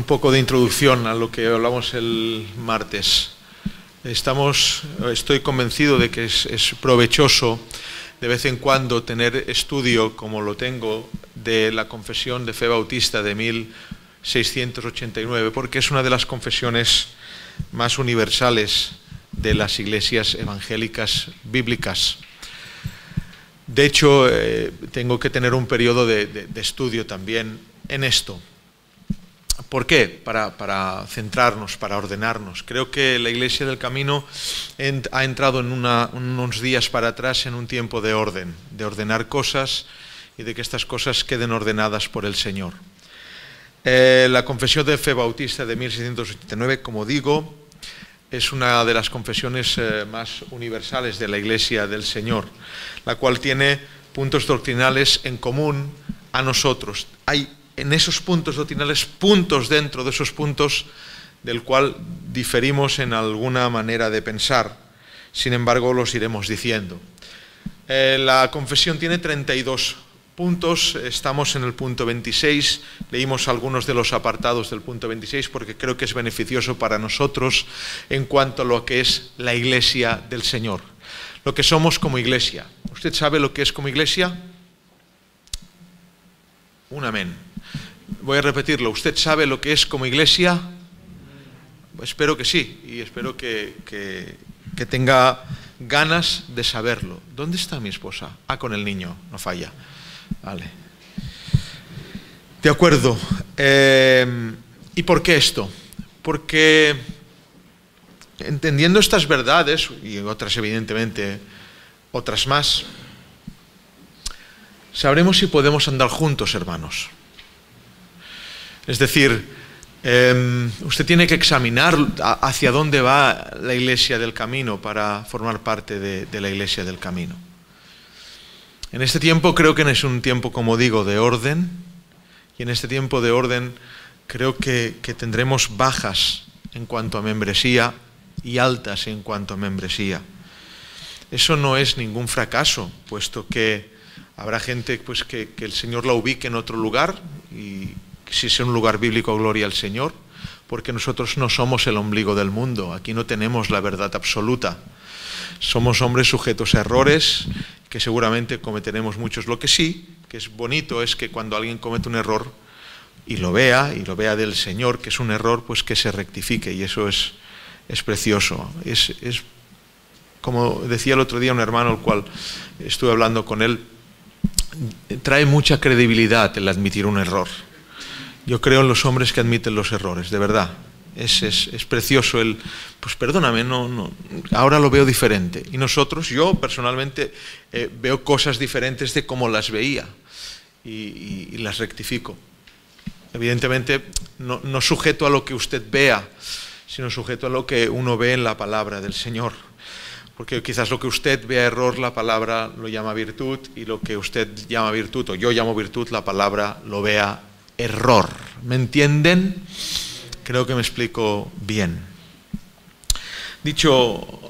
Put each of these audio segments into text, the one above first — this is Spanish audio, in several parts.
poco de introducción a lo que hablamos el martes. Estoy convencido de que es provechoso de vez en cuando tener estudio, como lo tengo, de la Confesión de Fe Bautista de 1689, porque es una de las confesiones más universales de las iglesias evangélicas bíblicas. De hecho, tengo que tener un periodo de estudio también en esto. ¿Por qué? Para centrarnos, para ordenarnos. Creo que la Iglesia del Camino ha entrado en unos días para atrás en un tiempo de ordenar cosas y de que estas cosas queden ordenadas por el Señor. La Confesión de Fe Bautista de 1689, como digo, es una de las confesiones más universales de la Iglesia del Señor, la cual tiene puntos doctrinales en común a nosotros. Hay en esos puntos doctrinales, puntos dentro de esos puntos del cual diferimos en alguna manera de pensar. Sin embargo, los iremos diciendo. La confesión tiene 32 puntos, estamos en el punto 26, leímos algunos de los apartados del punto 26 porque creo que es beneficioso para nosotros en cuanto a lo que es la Iglesia del Señor. Lo que somos como Iglesia. ¿Usted sabe lo que es como Iglesia? Un amén. Voy a repetirlo. ¿Usted sabe lo que es como Iglesia? Espero que sí, y espero que tenga ganas de saberlo. ¿Dónde está mi esposa? Ah, con el niño, no falla. Vale. De acuerdo. ¿Y por qué esto? Porque entendiendo estas verdades, y otras evidentemente, otras más, sabremos si podemos andar juntos, hermanos. Es decir, usted tiene que examinar hacia dónde va la Iglesia del Camino para formar parte de la Iglesia del Camino. En este tiempo creo que es un tiempo, como digo, de orden, y en este tiempo de orden creo que tendremos bajas en cuanto a membresía y altas en cuanto a membresía. Eso no es ningún fracaso, puesto que habrá gente pues, que el Señor la ubique en otro lugar, y si es un lugar bíblico, gloria al Señor, porque nosotros no somos el ombligo del mundo, aquí no tenemos la verdad absoluta. Somos hombres sujetos a errores, que seguramente cometeremos muchos. Lo que sí, que es bonito, es que cuando alguien comete un error y lo vea del Señor, que es un error, pues que se rectifique, y eso es precioso. Es como decía el otro día un hermano, al cual estuve hablando con él, trae mucha credibilidad el admitir un error. Yo creo en los hombres que admiten los errores, de verdad. Es precioso el, pues perdóname, no, ahora lo veo diferente. Y nosotros, yo personalmente, veo cosas diferentes de cómo las veía y las rectifico. Evidentemente, no sujeto a lo que usted vea, sino sujeto a lo que uno ve en la palabra del Señor. Porque quizás lo que usted vea error, la palabra lo llama virtud, y lo que usted llama virtud, o yo llamo virtud, la palabra lo vea error. ¿Me entienden? Creo que me explico bien. Dicho,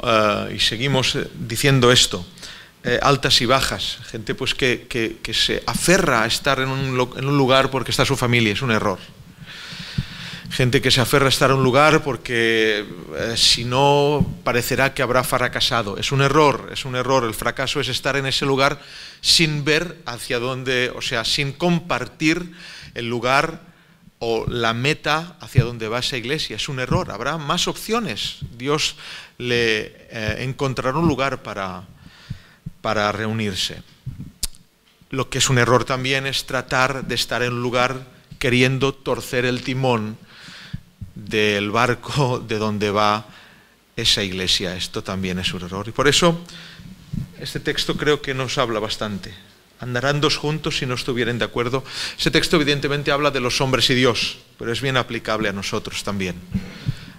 y seguimos diciendo esto, altas y bajas, gente pues que se aferra a estar en un lugar porque está su familia, es un error. Gente que se aferra a estar en un lugar porque si no parecerá que habrá fracasado. Es un error, el fracaso es estar en ese lugar sin ver hacia dónde, o sea, sin compartir el lugar o la meta hacia dónde va esa iglesia. Es un error, habrá más opciones. Dios le encontrará un lugar para reunirse. Lo que es un error también es tratar de estar en un lugar queriendo torcer el timón del barco de donde va esa iglesia. Esto también es un error. Y por eso este texto creo que nos habla bastante. Andarán dos juntos si no estuvieren de acuerdo. Ese texto evidentemente habla de los hombres y Dios, pero es bien aplicable a nosotros también.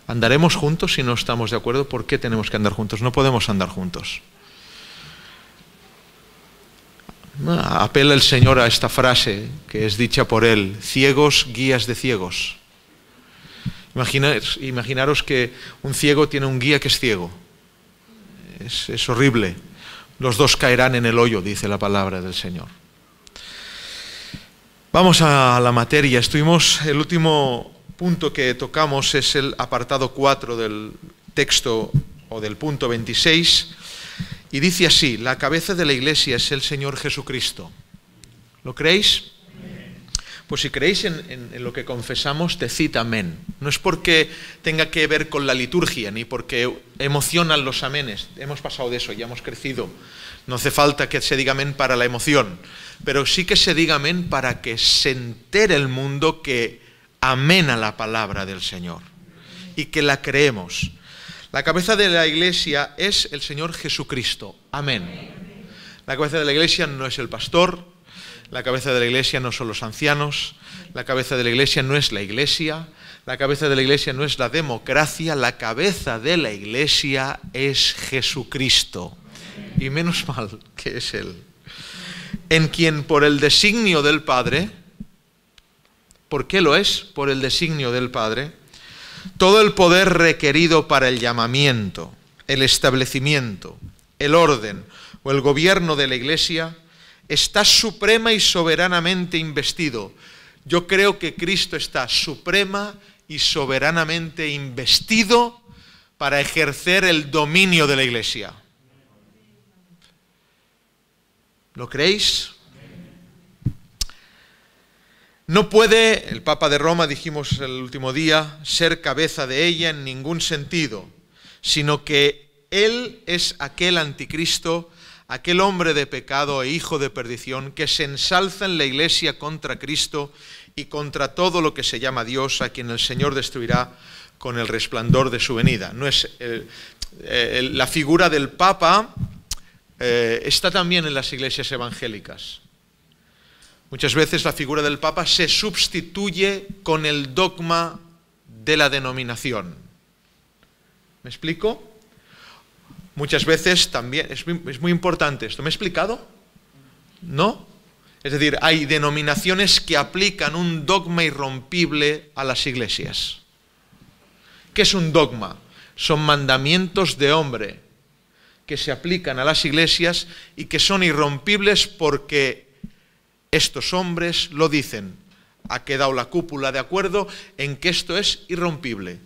¿Andaremos juntos si no estamos de acuerdo? ¿Por qué tenemos que andar juntos? No podemos andar juntos. Apela el Señor a esta frase que es dicha por Él: ciegos, guías de ciegos. Imaginaros que un ciego tiene un guía que es ciego. Es horrible. Los dos caerán en el hoyo, dice la palabra del Señor. Vamos a la materia. Estuvimos el último punto que tocamos es el apartado 4 del texto o del punto 26, y dice así: la cabeza de la Iglesia es el Señor Jesucristo. ¿Lo creéis? Pues si creéis en lo que confesamos, decid amén. No es porque tenga que ver con la liturgia, ni porque emocionan los amenes. Hemos pasado de eso, ya hemos crecido. No hace falta que se diga amén para la emoción, pero sí que se diga amén para que se entere el mundo que amén a la palabra del Señor y que la creemos. La cabeza de la Iglesia es el Señor Jesucristo. Amén. La cabeza de la Iglesia no es el pastor. La cabeza de la Iglesia no son los ancianos, la cabeza de la Iglesia no es la Iglesia, la cabeza de la Iglesia no es la democracia, la cabeza de la Iglesia es Jesucristo. Y menos mal que es Él. En quien por el designio del Padre, ¿por qué lo es? Por el designio del Padre, todo el poder requerido para el llamamiento, el establecimiento, el orden o el gobierno de la Iglesia está suprema y soberanamente investido. Yo creo que Cristo está suprema y soberanamente investido para ejercer el dominio de la Iglesia. ¿Lo creéis? No puede, el Papa de Roma, dijimos el último día, ser cabeza de ella en ningún sentido, sino que Él es aquel anticristo, aquel hombre de pecado e hijo de perdición que se ensalza en la Iglesia contra Cristo y contra todo lo que se llama Dios, a quien el Señor destruirá con el resplandor de su venida. No es la figura del Papa está también en las iglesias evangélicas. Muchas veces la figura del Papa se sustituye con el dogma de la denominación. ¿Me explico? Muchas veces también, es muy importante esto. ¿Me he explicado? ¿No? Es decir, hay denominaciones que aplican un dogma irrompible a las iglesias. ¿Qué es un dogma? Son mandamientos de hombre que se aplican a las iglesias y que son irrompibles porque estos hombres lo dicen. Ha quedado la cúpula de acuerdo en que esto es irrompible.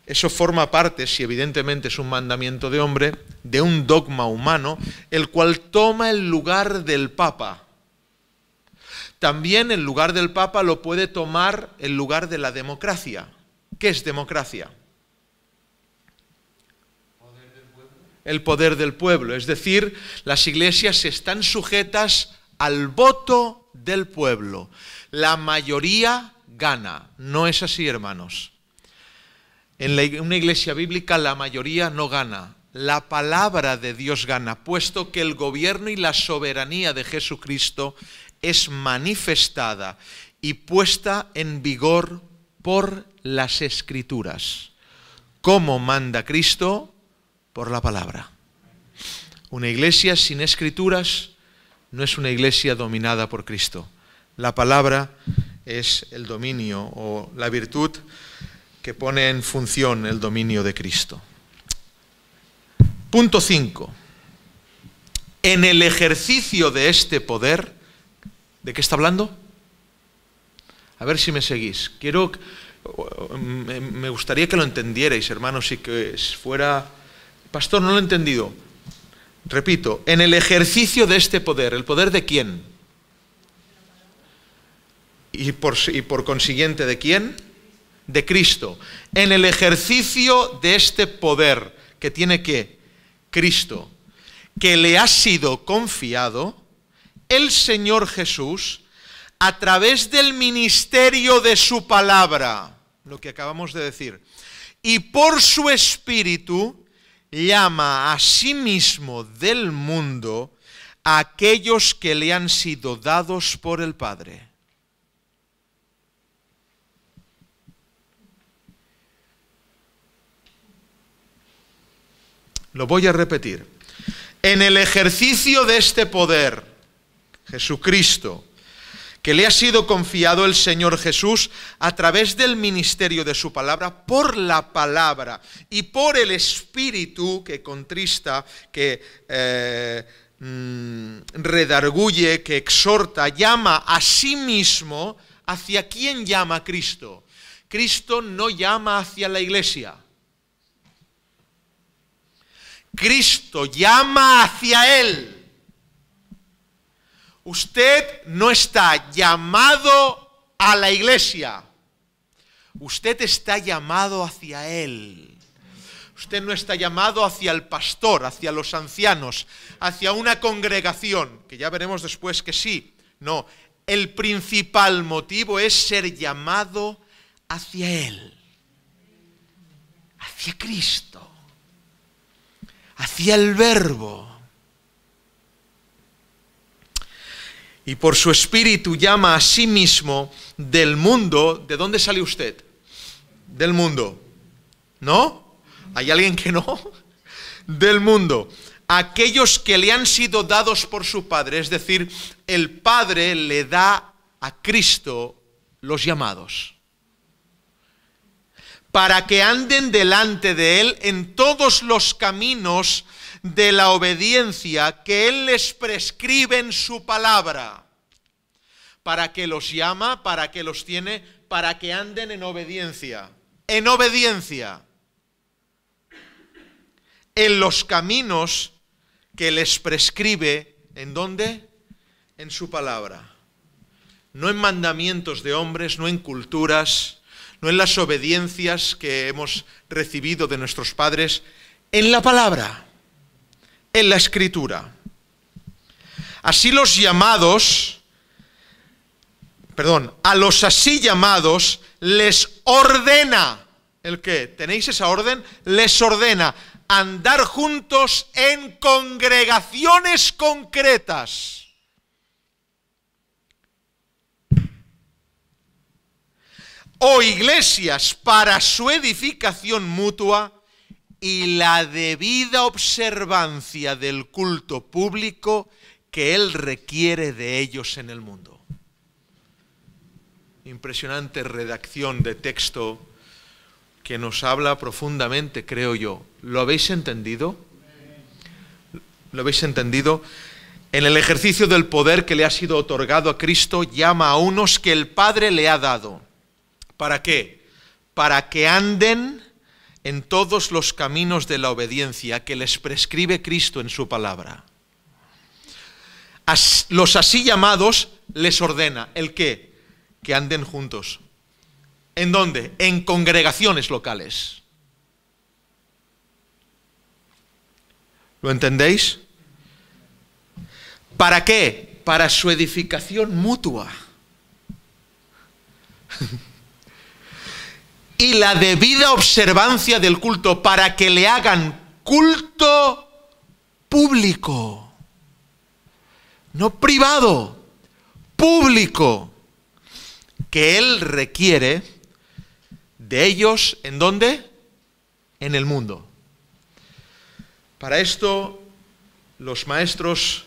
Eso forma parte, si evidentemente es un mandamiento de hombre, de un dogma humano, el cual toma el lugar del Papa. También el lugar del Papa lo puede tomar el lugar de la democracia. ¿Qué es democracia? El poder del pueblo. Es decir, las iglesias están sujetas al voto del pueblo. La mayoría gana. No es así, hermanos. En una iglesia bíblica la mayoría no gana. La palabra de Dios gana, puesto que el gobierno y la soberanía de Jesucristo es manifestada y puesta en vigor por las Escrituras. ¿Cómo manda Cristo? Por la palabra. Una iglesia sin Escrituras no es una iglesia dominada por Cristo. La palabra es el dominio o la virtud que pone en función el dominio de Cristo. Punto 5. En el ejercicio de este poder, ¿de qué está hablando? A ver si me seguís. Me gustaría que lo entendierais, hermanos, y que fuera... Pastor, no lo he entendido. Repito, en el ejercicio de este poder, ¿el poder de quién? Y por consiguiente, ¿de quién? De Cristo. En el ejercicio de este poder que tiene ¿qué? Cristo, que le ha sido confiado, el Señor Jesús, a través del ministerio de su palabra, lo que acabamos de decir, y por su Espíritu, llama a sí mismo del mundo a aquellos que le han sido dados por el Padre. Lo voy a repetir. En el ejercicio de este poder, Jesucristo, que le ha sido confiado el Señor Jesús a través del ministerio de su palabra, por la palabra y por el Espíritu que contrista, que redarguye, que exhorta, llama a sí mismo. ¿Hacia quién llama Cristo? Cristo no llama hacia la iglesia. Cristo llama hacia Él. Usted no está llamado a la iglesia. Usted está llamado hacia Él. Usted no está llamado hacia el pastor, hacia los ancianos, hacia una congregación, que ya veremos después que sí. No, el principal motivo es ser llamado hacia Él, hacia Cristo, hacia el Verbo. Y por su Espíritu llama a sí mismo del mundo. ¿De dónde sale usted? Del mundo. ¿No? ¿Hay alguien que no? Del mundo. Aquellos que le han sido dados por su Padre, es decir, el Padre le da a Cristo los llamados, para que anden delante de Él en todos los caminos de la obediencia que Él les prescribe en su palabra. ¿Para qué los llama? ¿Para qué los tiene? Para que anden en obediencia. En obediencia. En los caminos que les prescribe, ¿en dónde? En su palabra. No en mandamientos de hombres, no en culturas, no en las obediencias que hemos recibido de nuestros padres, en la palabra, en la Escritura. Así los llamados, a los así llamados les ordena, ¿el qué? ¿Tenéis esa orden? Les ordena andar juntos en congregaciones concretas. O iglesias para su edificación mutua y la debida observancia del culto público que Él requiere de ellos en el mundo. Impresionante redacción de texto que nos habla profundamente, creo yo. ¿Lo habéis entendido? ¿Lo habéis entendido? En el ejercicio del poder que le ha sido otorgado a Cristo, llama a unos que el Padre le ha dado. ¿Para qué? Para que anden en todos los caminos de la obediencia que les prescribe Cristo en su palabra. Los así llamados les ordena, ¿el qué? Que anden juntos. ¿En dónde? En congregaciones locales. ¿Lo entendéis? ¿Para qué? Para su edificación mutua. Y la debida observancia del culto, para que le hagan culto público. No privado, público. Que Él requiere de ellos, ¿en dónde? En el mundo. Para esto, los maestros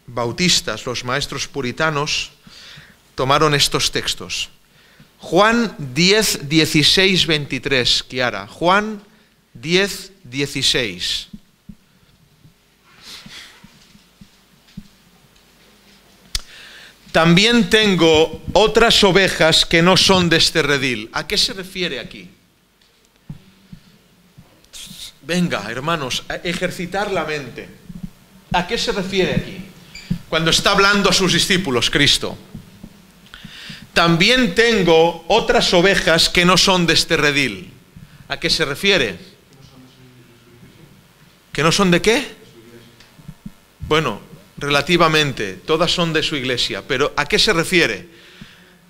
bautistas, los maestros puritanos, tomaron estos textos. Juan 10, 16, 23, Kiara. Juan 10, 16. También tengo otras ovejas que no son de este redil. ¿A qué se refiere aquí? Venga, hermanos, a ejercitar la mente. ¿A qué se refiere aquí? Cuando está hablando a sus discípulos, Cristo. También tengo otras ovejas que no son de este redil. ¿A qué se refiere? ¿Que no son de qué? Bueno, relativamente, todas son de su iglesia, pero ¿a qué se refiere?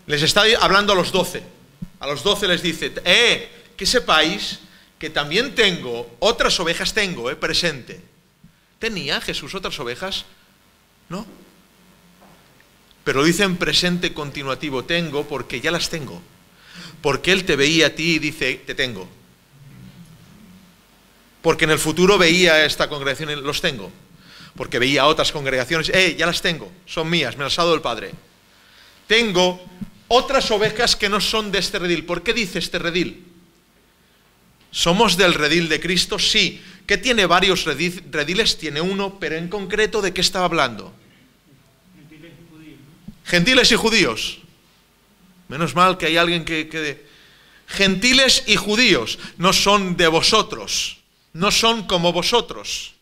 Les está hablando a los 12. A los 12 les dice, que sepáis que también tengo, otras ovejas tengo, presente. ¿Tenía Jesús otras ovejas? No. Pero dice en presente continuativo, tengo, porque ya las tengo. Porque Él te veía a ti y dice, te tengo. Porque en el futuro veía esta congregación, los tengo. Porque veía otras congregaciones, ya las tengo, son mías, me las ha dado el Padre. Tengo otras ovejas que no son de este redil. ¿Por qué dice este redil? ¿Somos del redil de Cristo? Sí. ¿Qué tiene varios rediles? Tiene uno, pero en concreto, ¿de qué estaba hablando? Gentiles y judíos. Menos mal que hay alguien que... Gentiles y judíos no son de vosotros, no son como vosotros.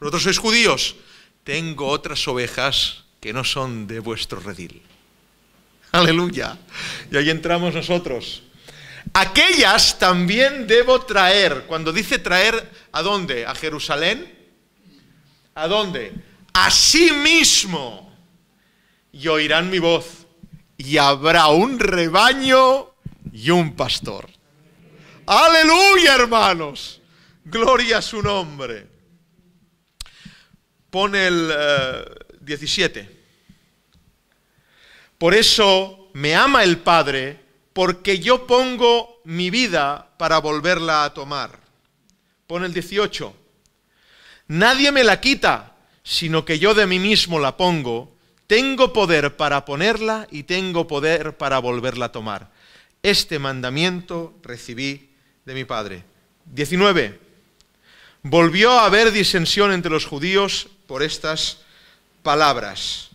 Vosotros sois judíos. Tengo otras ovejas que no son de vuestro redil. Aleluya. Y ahí entramos nosotros. Aquellas también debo traer. Cuando dice traer, ¿a dónde? ¿A Jerusalén? ¿A dónde? A sí mismo. Y oirán mi voz. Y habrá un rebaño y un pastor. ¡Aleluya, hermanos! Gloria a su nombre. Pone el 17. Por eso me ama el Padre, porque yo pongo mi vida para volverla a tomar. Pone el 18. Nadie me la quita, sino que yo de mí mismo la pongo. Tengo poder para ponerla y tengo poder para volverla a tomar. Este mandamiento recibí de mi Padre. 19. Volvió a haber disensión entre los judíos por estas palabras.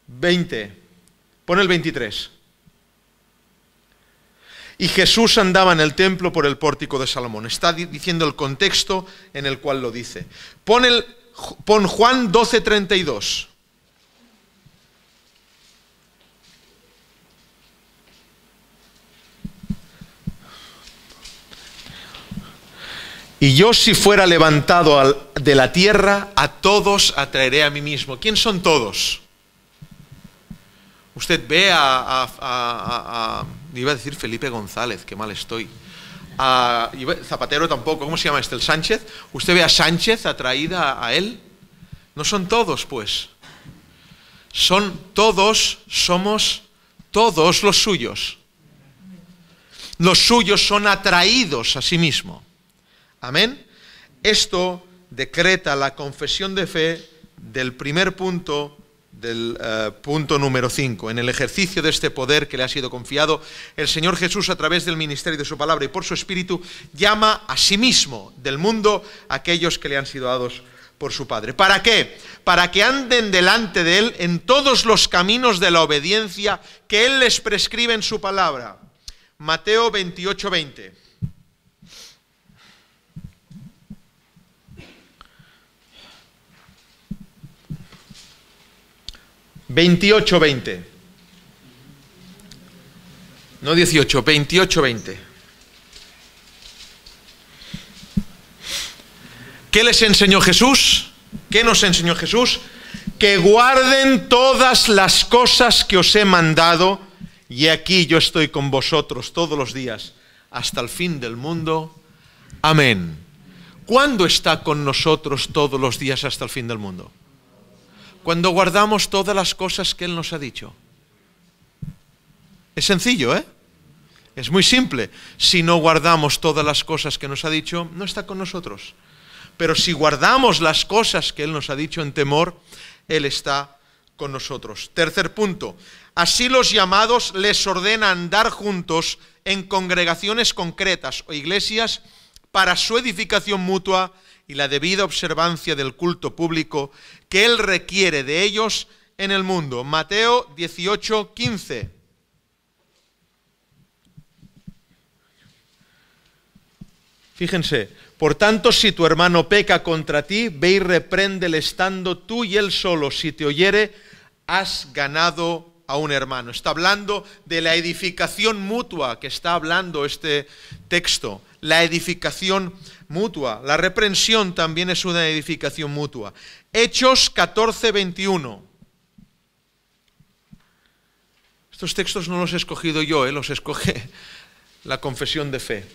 20. Pon el 23. Y Jesús andaba en el templo por el pórtico de Salomón. Está diciendo el contexto en el cual lo dice. Pon Juan 12:32. Y yo, si fuera levantado de la tierra, a todos atraeré a mí mismo. ¿Quién son todos? Usted ve iba a decir Felipe González, qué mal estoy. Zapatero tampoco, ¿cómo se llama este? ¿El Sánchez? ¿Usted ve a Sánchez atraída a él? No son todos, pues. Son todos, somos todos los suyos. Los suyos son atraídos a sí mismo. Amén. Esto decreta la confesión de fe del primer punto, del punto número 5. En el ejercicio de este poder que le ha sido confiado, el Señor Jesús, a través del ministerio de su palabra y por su Espíritu, llama a sí mismo del mundo a aquellos que le han sido dados por su Padre. ¿Para qué? Para que anden delante de Él en todos los caminos de la obediencia que Él les prescribe en su palabra. Mateo 28:20. 28:20. No 18, 28:20. ¿Qué les enseñó Jesús? ¿Qué nos enseñó Jesús? Que guarden todas las cosas que os he mandado, y aquí yo estoy con vosotros todos los días, hasta el fin del mundo. Amén. ¿Cuándo está con nosotros todos los días hasta el fin del mundo? Cuando guardamos todas las cosas que Él nos ha dicho. Es sencillo, ¿eh? Es muy simple. Si no guardamos todas las cosas que nos ha dicho, no está con nosotros. Pero si guardamos las cosas que Él nos ha dicho en temor, Él está con nosotros. Tercer punto. Así los llamados les ordena andar juntos en congregaciones concretas o iglesias para su edificación mutua y la debida observancia del culto público que Él requiere de ellos en el mundo. Mateo 18:15. Fíjense, por tanto, si tu hermano peca contra ti, ve y repréndele estando tú y él solo. Si te oyere, has ganado a un hermano. Está hablando de la edificación mutua que está hablando este texto. La edificación mutua. La reprensión también es una edificación mutua. Hechos 14:21. Estos textos no los he escogido yo, los escoge la confesión de fe.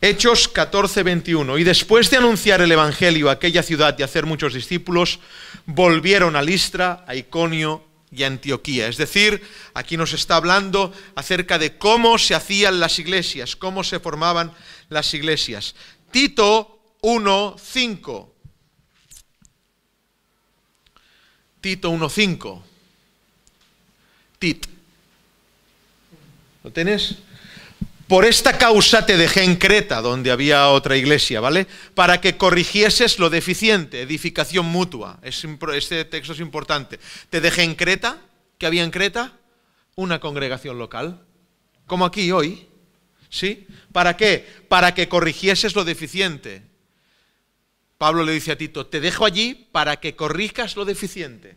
Hechos 14:21. Y después de anunciar el Evangelio a aquella ciudad y hacer muchos discípulos, volvieron a Listra, a Iconio y a Antioquía. Es decir, aquí nos está hablando acerca de cómo se hacían las iglesias, cómo se formaban las iglesias. Tito 1:5. Tito 1:5. ¿Lo tienes? Por esta causa te dejé en Creta, donde había otra iglesia, ¿vale? Para que corrigieses lo deficiente, edificación mutua. Este texto es importante. Te dejé en Creta. ¿Qué había en Creta? Una congregación local. como aquí hoy, ¿sí? ¿Para qué? Para que corrigieses lo deficiente. Pablo le dice a Tito, te dejo allí para que corrijas lo deficiente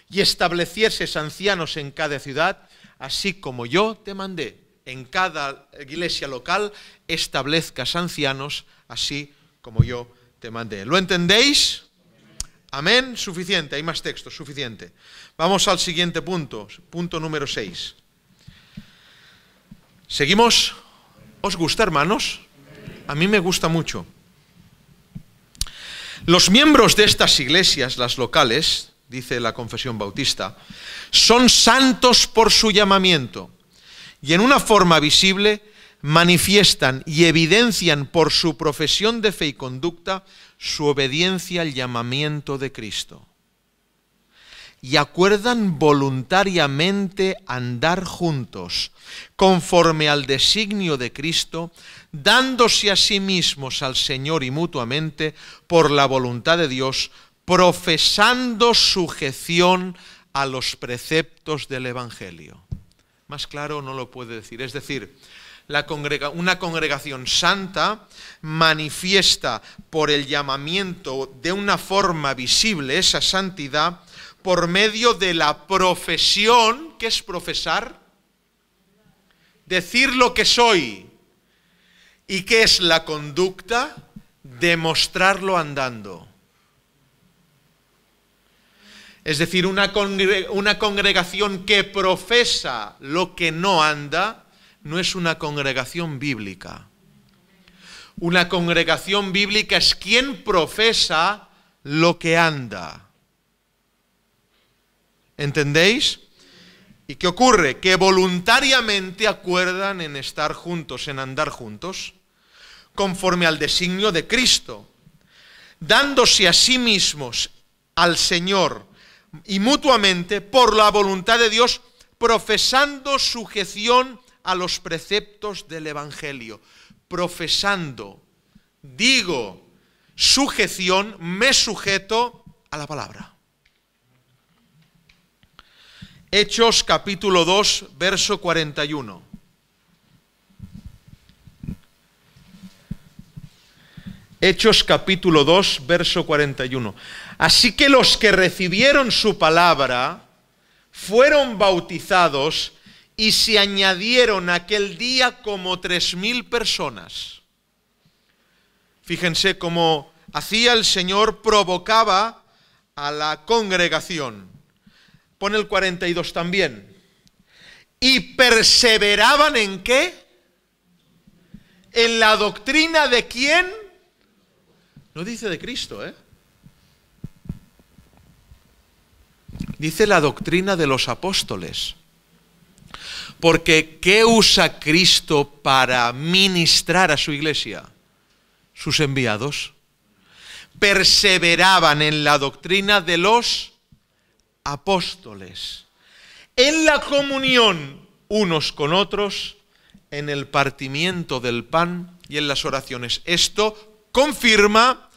y establecieses ancianos en cada ciudad, así como yo te mandé. En cada iglesia local establezcas ancianos, así como yo te mandé. ¿Lo entendéis? Amén, suficiente, hay más textos, suficiente. Vamos al siguiente punto, punto número 6. ¿Seguimos? ¿Os gusta, hermanos? A mí me gusta mucho. Los miembros de estas iglesias, las locales, dice la Confesión Bautista, son santos por su llamamiento y en una forma visible manifiestan y evidencian por su profesión de fe y conducta su obediencia al llamamiento de Cristo. Y acuerdan voluntariamente andar juntos, conforme al designio de Cristo, dándose a sí mismos al Señor y mutuamente, por la voluntad de Dios, profesando sujeción a los preceptos del Evangelio. Más claro no lo puede decir. Es decir, una congregación santa manifiesta por el llamamiento de una forma visible esa santidad por medio de la profesión. ¿Qué es profesar? Decir lo que soy. ¿Y qué es la conducta? Demostrarlo andando. Es decir, una congregación que profesa lo que no anda, no es una congregación bíblica. Una congregación bíblica es quien profesa lo que anda. ¿Entendéis? ¿Y qué ocurre? Que voluntariamente acuerdan en estar juntos, en andar juntos, conforme al designio de Cristo, dándose a sí mismos al Señor y mutuamente por la voluntad de Dios, profesando sujeción a los preceptos del Evangelio. Profesando, digo, sujeción, me sujeto a la palabra. Hechos capítulo 2, verso 41. Hechos capítulo 2, verso 41. Así que los que recibieron su palabra fueron bautizados y se añadieron aquel día como 3.000 personas. Fíjense cómo hacía el Señor, provocaba a la congregación. Pone el 42 también. ¿Y perseveraban en qué? ¿En la doctrina de quién? No dice de Cristo, ¿eh? Dice la doctrina de los apóstoles. Porque ¿qué usa Cristo para ministrar a su iglesia? Sus enviados. Perseveraban en la doctrina de los apóstoles, en la comunión unos con otros, en el partimiento del pan y en las oraciones. Esto confirma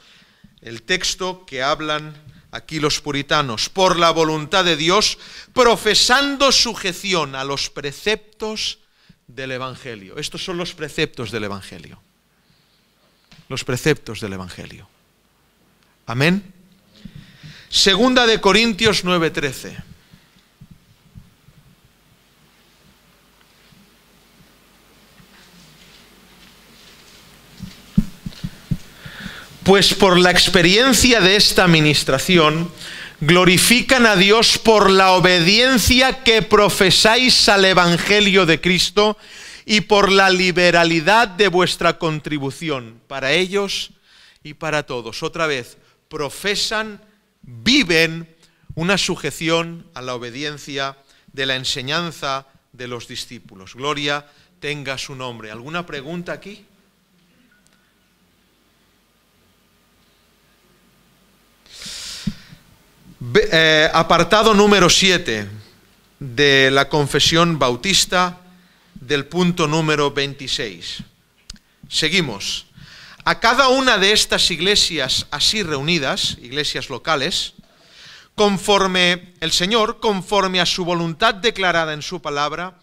el texto que hablan aquí los puritanos, por la voluntad de Dios, profesando sujeción a los preceptos del Evangelio. Estos son los preceptos del Evangelio. Los preceptos del Evangelio. Amén. Segunda de Corintios 9:13. Pues por la experiencia de esta administración, glorifican a Dios por la obediencia que profesáis al Evangelio de Cristo y por la liberalidad de vuestra contribución para ellos y para todos. Otra vez, profesan, viven una sujeción a la obediencia de la enseñanza de los discípulos. Gloria tenga su nombre. ¿Alguna pregunta aquí? Apartado número 7 de la Confesión Bautista, del punto número 26. Seguimos. A cada una de estas iglesias así reunidas, iglesias locales, conforme el Señor, conforme a su voluntad declarada en su palabra,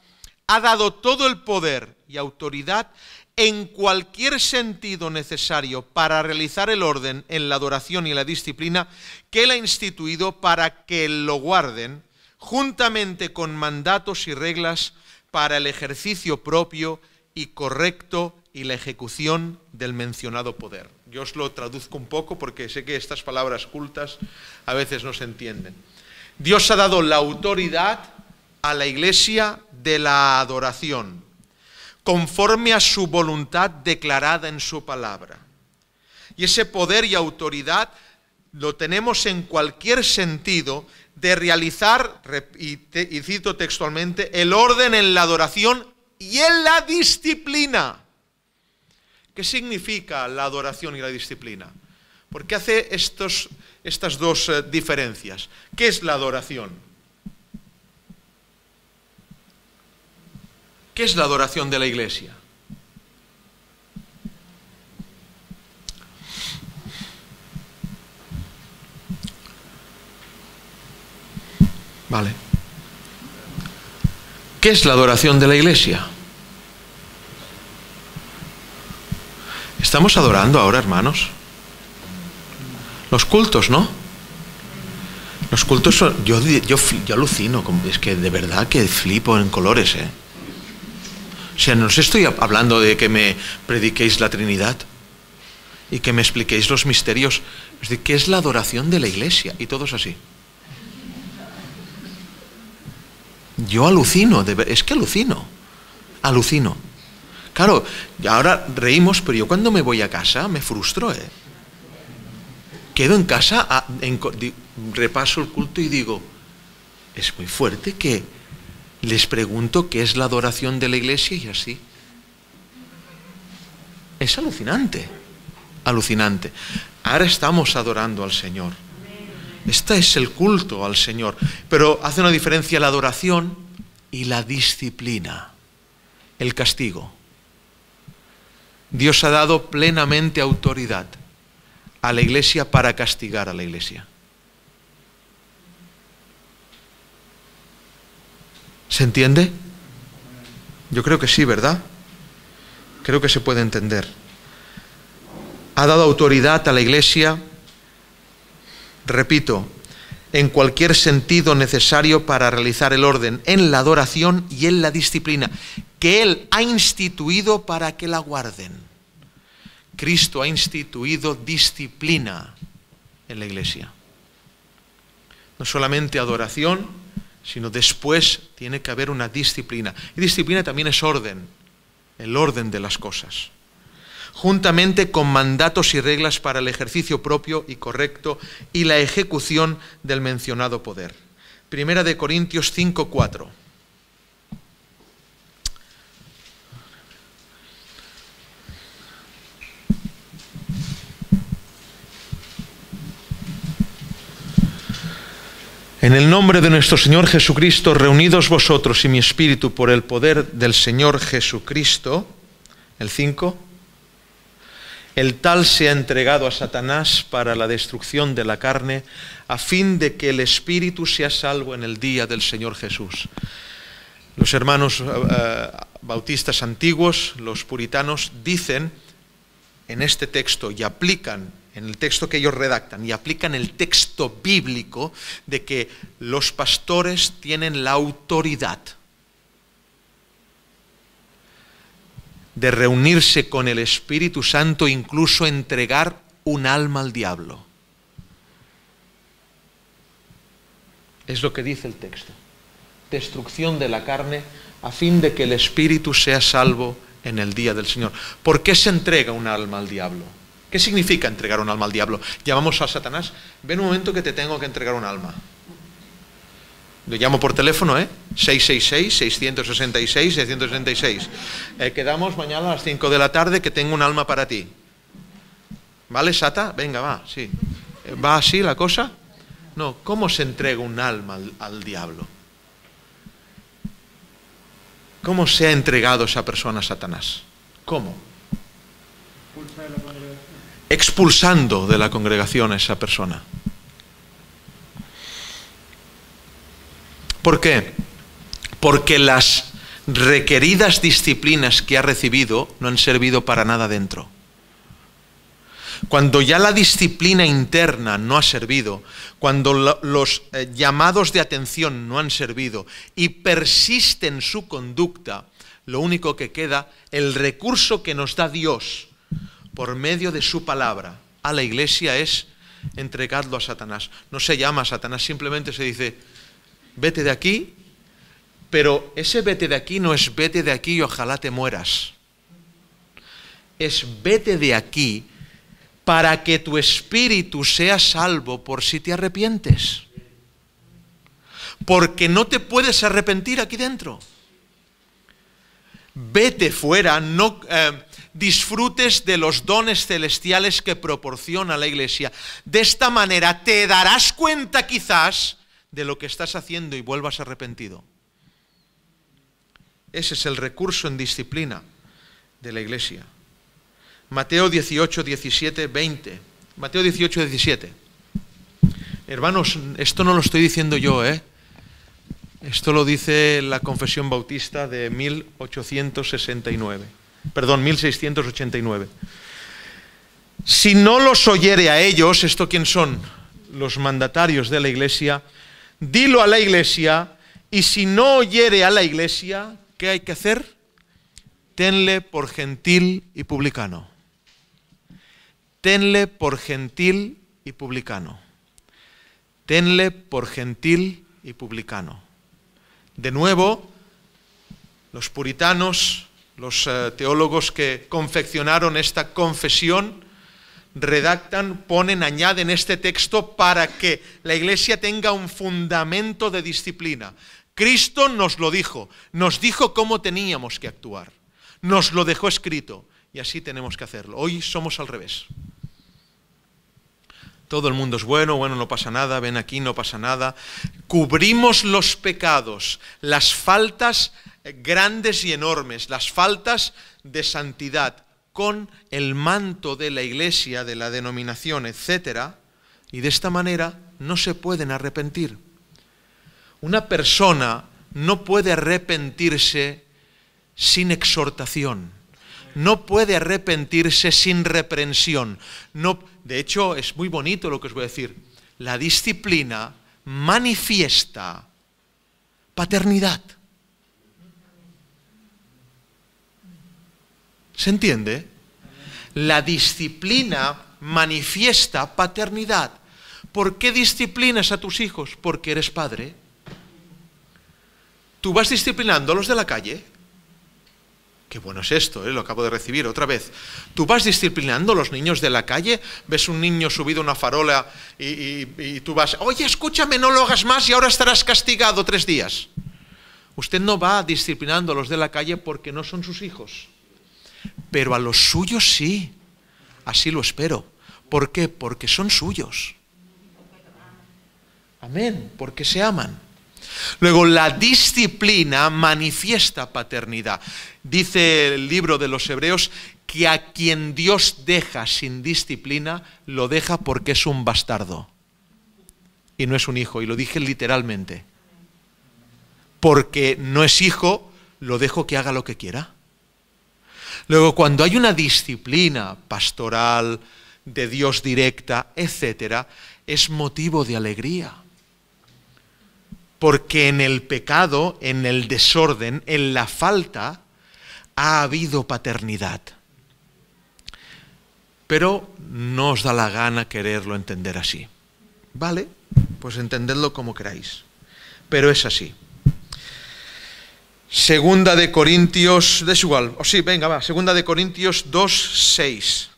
ha dado todo el poder y autoridad en cualquier sentido necesario para realizar el orden en la adoración y la disciplina que Él ha instituido para que lo guarden, juntamente con mandatos y reglas para el ejercicio propio y correcto y la ejecución del mencionado poder. Yo os lo traduzco un poco porque sé que estas palabras cultas a veces no se entienden. Dios ha dado la autoridad a la Iglesia de la adoración, conforme a su voluntad declarada en su palabra. Y ese poder y autoridad lo tenemos en cualquier sentido de realizar, y cito textualmente, el orden en la adoración y en la disciplina. ¿Qué significa la adoración y la disciplina? ¿Por qué hace estas dos diferencias? ¿Qué es la adoración? ¿Qué es la adoración de la Iglesia? Vale. ¿Qué es la adoración de la Iglesia? ¿Estamos adorando ahora, hermanos? Los cultos, ¿no? Los cultos son... Yo alucino, es que de verdad que flipo en colores, ¿eh? O sea, no os estoy hablando de que me prediquéis la Trinidad y que me expliquéis los misterios. Es decir, ¿qué es la adoración de la Iglesia? Y todos así. Yo alucino, es que alucino. Claro, ahora reímos, pero yo cuando me voy a casa me frustro, ¿eh? Quedo en casa, repaso el culto y digo, es muy fuerte que les pregunto qué es la adoración de la Iglesia y así. Es alucinante, alucinante. Ahora estamos adorando al Señor. Este es el culto al Señor. Pero hace una diferencia la adoración y la disciplina, el castigo. Dios ha dado plenamente autoridad a la Iglesia para castigar a la Iglesia. ¿Se entiende? Yo creo que sí, ¿verdad? Creo que se puede entender. Ha dado autoridad a la Iglesia, repito, en cualquier sentido necesario para realizar el orden en la adoración y en la disciplina que Él ha instituido para que la guarden. Cristo ha instituido disciplina en la Iglesia. No solamente adoración, sino después tiene que haber una disciplina. Y disciplina también es orden, el orden de las cosas. Juntamente con mandatos y reglas para el ejercicio propio y correcto y la ejecución del mencionado poder. Primera de Corintios 5:4. En el nombre de nuestro Señor Jesucristo, reunidos vosotros y mi espíritu por el poder del Señor Jesucristo, el 5, el tal se ha entregado a Satanás para la destrucción de la carne, a fin de que el espíritu sea salvo en el día del Señor Jesús. Los hermanos bautistas antiguos, los puritanos, dicen en este texto y aplican, en el texto que ellos redactan, y aplican el texto bíblico de que los pastores tienen la autoridad de reunirse con el Espíritu Santo, incluso entregar un alma al diablo. Es lo que dice el texto. Destrucción de la carne a fin de que el espíritu sea salvo en el día del Señor. ¿Por qué se entrega un alma al diablo? ¿Qué significa entregar un alma al diablo? Llamamos a Satanás, ven un momento que te tengo que entregar un alma. Lo llamo por teléfono, 666-666-666. Quedamos mañana a las 5 de la tarde que tengo un alma para ti. ¿Vale, Sata? Venga, va, sí. ¿Va así la cosa? No, ¿cómo se entrega un alma al diablo? ¿Cómo se ha entregado esa persona a Satanás? ¿Cómo? Expulsando de la congregación a esa persona. ¿Por qué? Porque las requeridas disciplinas que ha recibido no han servido para nada dentro. Cuando ya la disciplina interna no ha servido, cuando los llamados de atención no han servido y persiste en su conducta, lo único que queda, el recurso que nos da Dios por medio de su palabra a la iglesia es entregarlo a Satanás. No se llama a Satanás, simplemente se dice, vete de aquí, pero ese vete de aquí no es vete de aquí y ojalá te mueras. Es vete de aquí para que tu espíritu sea salvo por si te arrepientes. Porque no te puedes arrepentir aquí dentro. Vete fuera, no disfrutes de los dones celestiales que proporciona la iglesia. De esta manera te darás cuenta quizás de lo que estás haciendo y vuelvas arrepentido. Ese es el recurso en disciplina de la iglesia. Mateo 18, 17, 20. Mateo 18, 17. Hermanos, esto no lo estoy diciendo yo, Esto lo dice la Confesión Bautista de 1689. Si no los oyere a ellos, ¿esto quién son? Los mandatarios de la iglesia. Dilo a la iglesia, y si no oyere a la iglesia, ¿qué hay que hacer? Tenle por gentil y publicano. Tenle por gentil y publicano. Tenle por gentil y publicano. De nuevo, los puritanos, los teólogos que confeccionaron esta confesión, redactan, ponen, añaden este texto para que la iglesia tenga un fundamento de disciplina. Cristo nos lo dijo, nos dijo cómo teníamos que actuar, nos lo dejó escrito y así tenemos que hacerlo. Hoy somos al revés. Todo el mundo es bueno, no pasa nada, ven aquí, no pasa nada. Cubrimos los pecados, las faltas grandes y enormes, las faltas de santidad, con el manto de la iglesia, de la denominación, etc. Y de esta manera no se pueden arrepentir. Una persona no puede arrepentirse sin exhortación. No puede arrepentirse sin reprensión. No, de hecho, es muy bonito lo que os voy a decir. La disciplina manifiesta paternidad. ¿Se entiende? La disciplina manifiesta paternidad. ¿Por qué disciplinas a tus hijos? Porque eres padre. ¿Tú vas disciplinando a los de la calle? Qué bueno es esto, lo acabo de recibir otra vez. ¿Tú vas disciplinando a los niños de la calle? ¿Ves un niño subido a una farola y tú vas, oye, escúchame, no lo hagas más y ahora estarás castigado 3 días? Usted no va disciplinando a los de la calle porque no son sus hijos. Pero a los suyos sí. Así lo espero. ¿Por qué? Porque son suyos. Amén, porque se aman. Luego, la disciplina manifiesta paternidad. Dice el libro de los Hebreos que a quien Dios deja sin disciplina, lo deja porque es un bastardo. Y no es un hijo, y lo dije literalmente. Porque no es hijo, lo dejo que haga lo que quiera. Luego, cuando hay una disciplina pastoral, de Dios directa, etc., es motivo de alegría. Porque en el pecado, en el desorden, en la falta, ha habido paternidad. Pero no os da la gana quererlo entender así. ¿Vale? Pues entendedlo como queráis. Pero es así. Segunda de Corintios, es igual, sí, venga, va. Segunda de Corintios 2:6.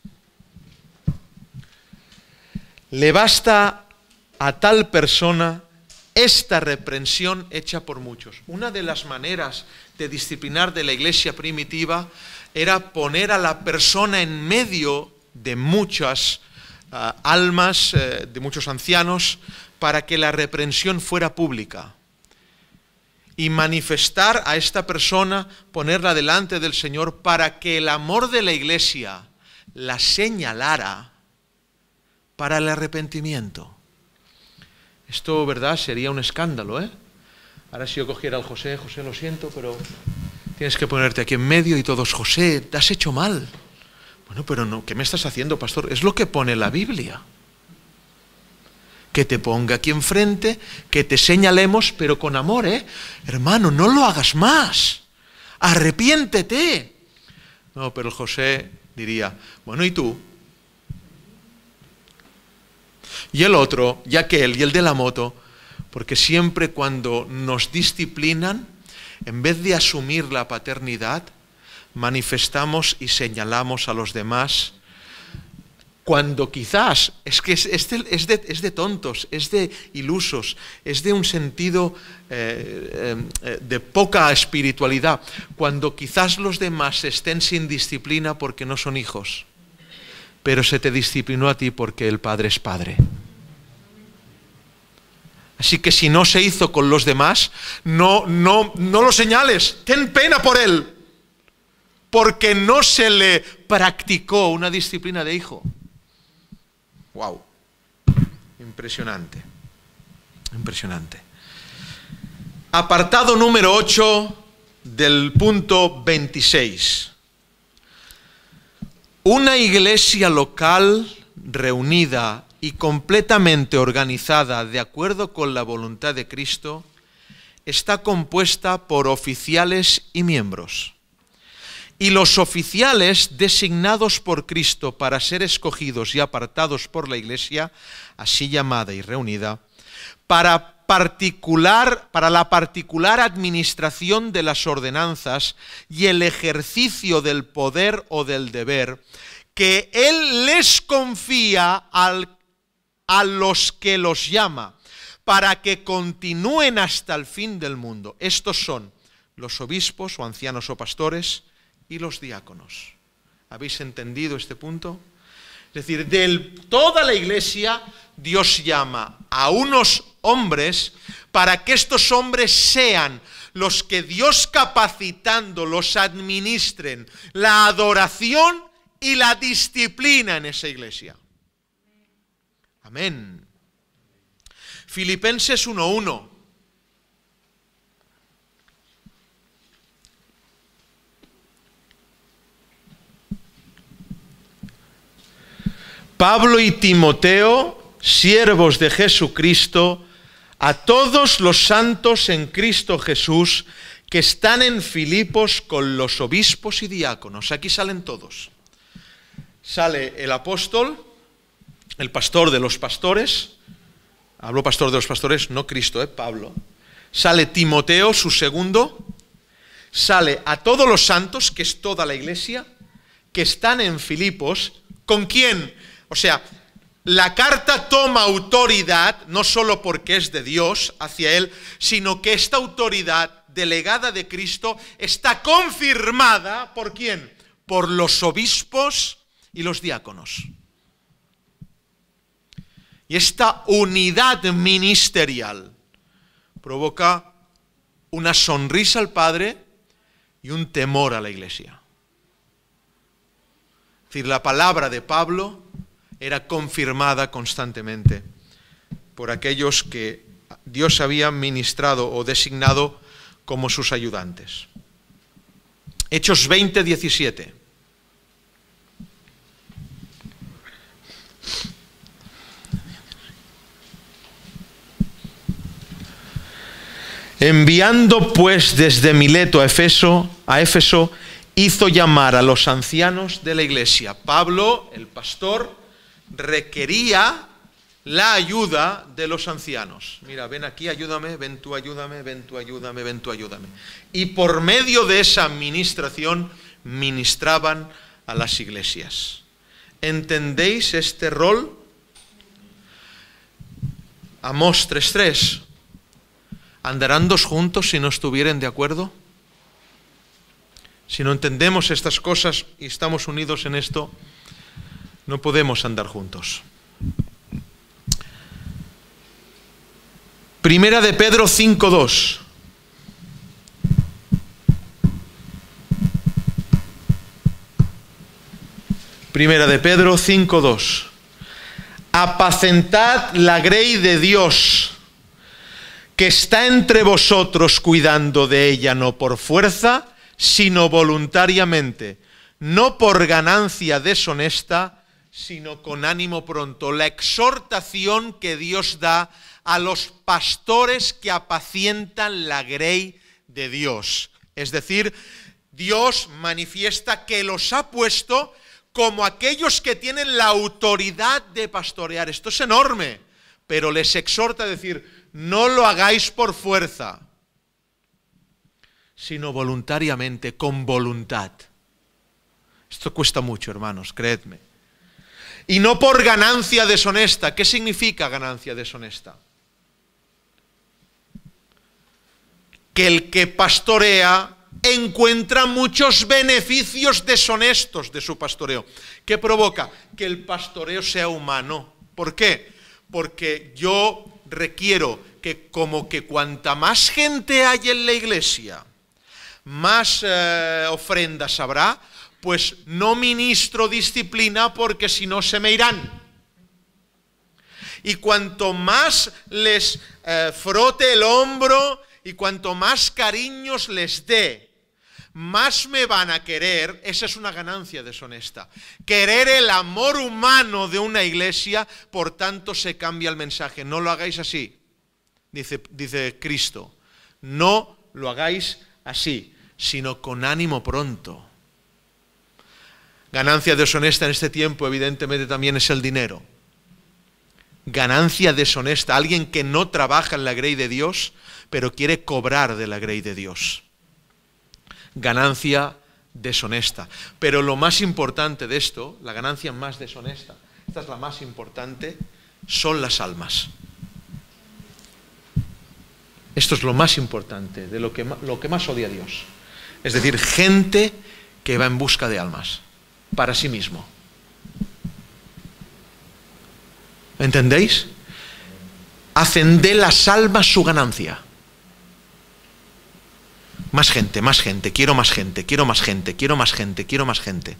Le basta a tal persona esta reprensión hecha por muchos. Una de las maneras de disciplinar de la iglesia primitiva era poner a la persona en medio de muchas almas, de muchos ancianos, para que la reprensión fuera pública. Y manifestar a esta persona, ponerla delante del Señor, para que el amor de la iglesia la señalara para el arrepentimiento. Esto, ¿verdad? Sería un escándalo, Ahora si yo cogiera al José, lo siento, pero Tienes que ponerte aquí en medio y todos, José, te has hecho mal. Bueno, pero no, ¿qué me estás haciendo, pastor? Es lo que pone la Biblia. Que te ponga aquí enfrente, que te señalemos, pero con amor, ¿eh? Hermano, no lo hagas más. Arrepiéntete. No, pero José diría, bueno, ¿y tú? Y el otro, y aquel, y el de la moto, porque siempre cuando nos disciplinan, en vez de asumir la paternidad, manifestamos y señalamos a los demás, cuando quizás, es que es de tontos, es de ilusos, es de un sentido de poca espiritualidad, cuando quizás los demás estén sin disciplina porque no son hijos, pero se te disciplinó a ti porque el Padre es Padre. Así que si no se hizo con los demás, no lo señales, ten pena por él, porque no se le practicó una disciplina de hijo. ¡Wow! Impresionante. Impresionante. Apartado número 8 del punto 26. Una iglesia local reunida y completamente organizada de acuerdo con la voluntad de Cristo está compuesta por oficiales y miembros. Y los oficiales designados por Cristo para ser escogidos y apartados por la Iglesia, así llamada y reunida, para la particular administración de las ordenanzas y el ejercicio del poder o del deber que Él les confía a los que los llama, para que continúen hasta el fin del mundo. Estos son los obispos o ancianos o pastores, y los diáconos. ¿Habéis entendido este punto? Es decir, de toda la iglesia, Dios llama a unos hombres para que estos hombres sean los que Dios capacitando los administren la adoración y la disciplina en esa iglesia. Amén. Filipenses 1:1. Pablo y Timoteo, siervos de Jesucristo, a todos los santos en Cristo Jesús que están en Filipos con los obispos y diáconos. Aquí salen todos. Sale el apóstol, el pastor de los pastores, hablo pastor de los pastores, no Cristo, Pablo. Sale Timoteo, su segundo. Sale a todos los santos, que es toda la iglesia, que están en Filipos. ¿Con quién? O sea, la carta toma autoridad, no solo porque es de Dios hacia él, sino que esta autoridad delegada de Cristo está confirmada, ¿por quién? Por los obispos y los diáconos. Y esta unidad ministerial provoca una sonrisa al Padre y un temor a la iglesia. Es decir, la palabra de Pablo era confirmada constantemente por aquellos que Dios había ministrado o designado como sus ayudantes. Hechos 20:17. Enviando pues desde Mileto a Éfeso, hizo llamar a los ancianos de la iglesia. Pablo, el pastor, requería la ayuda de los ancianos. Mira, ven aquí, ayúdame, ven tú, ayúdame, ven tú, ayúdame, ven tú, ayúdame. Y por medio de esa administración ministraban a las iglesias. ¿Entendéis este rol? Amós 3:3. ¿Andarán dos juntos si no estuvieren de acuerdo? Si no entendemos estas cosas y estamos unidos en esto, no podemos andar juntos. Primera de Pedro 5:2. Primera de Pedro 5:2. Apacentad la grey de Dios, que está entre vosotros, cuidando de ella no por fuerza, sino voluntariamente, no por ganancia deshonesta, sino con ánimo pronto. La exhortación que Dios da a los pastores que apacientan la grey de Dios. Es decir, Dios manifiesta que los ha puesto como aquellos que tienen la autoridad de pastorear. Esto es enorme, pero les exhorta a decir, no lo hagáis por fuerza, sino voluntariamente, con voluntad. Esto cuesta mucho, hermanos, creedme. Y no por ganancia deshonesta. ¿Qué significa ganancia deshonesta? Que el que pastorea encuentra muchos beneficios deshonestos de su pastoreo. ¿Qué provoca? Que el pastoreo sea humano. ¿Por qué? Porque yo requiero que como que cuanta más gente hay en la iglesia, más ofrendas habrá, pues no ministro disciplina porque si no se me irán. Y cuanto más les frote el hombro y cuanto más cariños les dé, más me van a querer. Esa es una ganancia deshonesta. Querer el amor humano de una iglesia, por tanto se cambia el mensaje. No lo hagáis así, dice Cristo. No lo hagáis así, sino con ánimo pronto. Ganancia deshonesta en este tiempo, evidentemente, también es el dinero. Ganancia deshonesta, alguien que no trabaja en la grey de Dios, pero quiere cobrar de la grey de Dios. Ganancia deshonesta. Pero lo más importante de esto, la ganancia más deshonesta, esta es la más importante, son las almas. Esto es lo más importante, de lo que más odia Dios. Es decir, gente que va en busca de almas para sí mismo. ¿Entendéis? Hacen de las almas su ganancia. Más gente, quiero más gente, quiero más gente, quiero más gente, quiero más gente.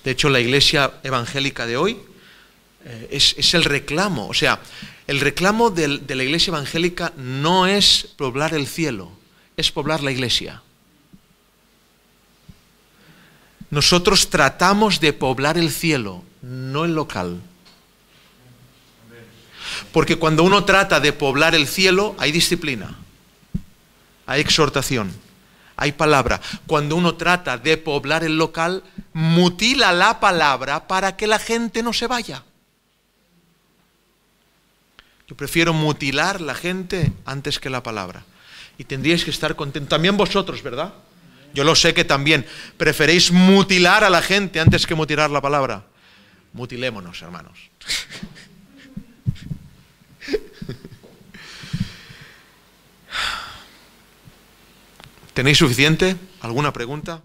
De hecho, la iglesia evangélica de hoy es el reclamo. O sea, el reclamo de la iglesia evangélica no es poblar el cielo, es poblar la iglesia. Nosotros tratamos de poblar el cielo, no el local. Porque cuando uno trata de poblar el cielo, hay disciplina, hay exhortación, hay palabra. Cuando uno trata de poblar el local, mutila la palabra para que la gente no se vaya. Yo prefiero mutilar la gente antes que la palabra. Y tendríais que estar contentos. También vosotros, ¿verdad? Yo lo sé que también preferéis mutilar a la gente antes que mutilar la palabra. Mutilémonos, hermanos. ¿Tenéis suficiente? ¿Alguna pregunta?